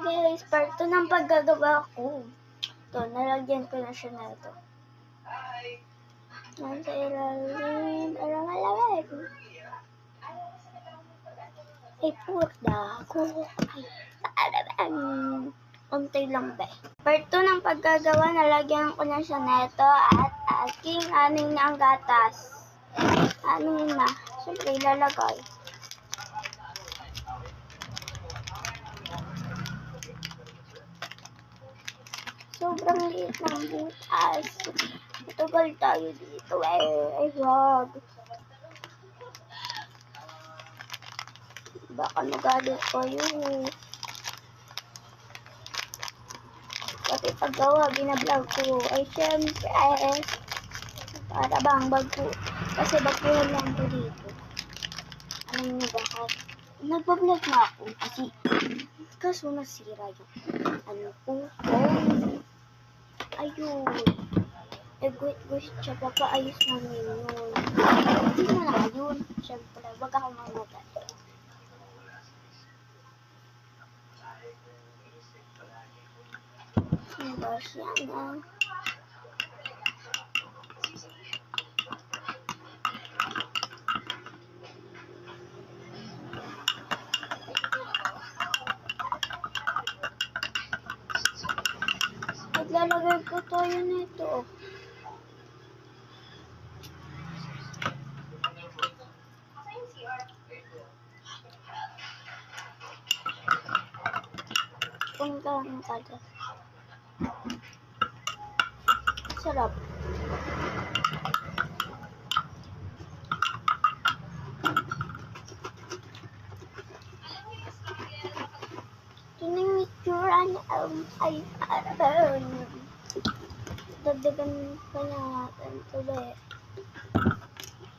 guys, part 2 ng paggagawa ko. Ito, nalagyan ko na siya na ito. Nasa ilalim, alam malamig. Ay, purda ko. Ay, talagang unti lang ba. Part 2 ng paggagawa, nalagyan ko na siya na ito at aking aning na ang gatas. Aning na. Siyempre, ilalagay. Sobrang liit ng butas. Matagal tayo dito eh. Ay, wag. Baka magalit kayo. Pati paggawa, binablog ko. Ay, syempre. Para bang bago. Kasi baguhan lang ko dito. Alam niyo bakit? Nagbablog na ako. Kasi, kaso nasira yung ano ko. Ayun. Wait, siya papaayos namin yun. Hindi mo na yun. Siyempre, wag ako mamagal. Diba siya na? Naglalagay ko tayo nito. Kung gaano kada. Sarap. Ito na yung itsura niya. Ay, parang. Dagdagan pa niya natin ulit.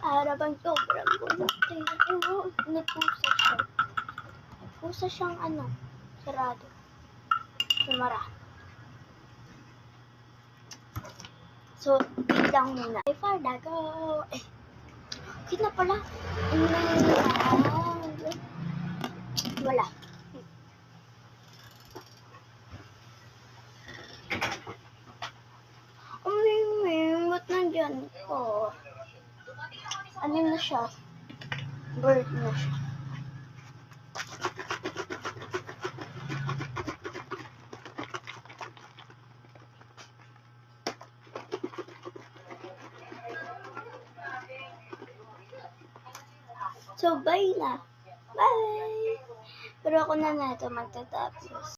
Parang sobrang gulong. Nagpusa siya. Pusa siyang ano, sarado. Sumara. So, lang muna. Ay, Farda, go! Okay na pala. Wala. Ba't nandyan ko? Ano na siya? Bird na siya. So, bye na. Bye! Pero ako na ito magtatapos.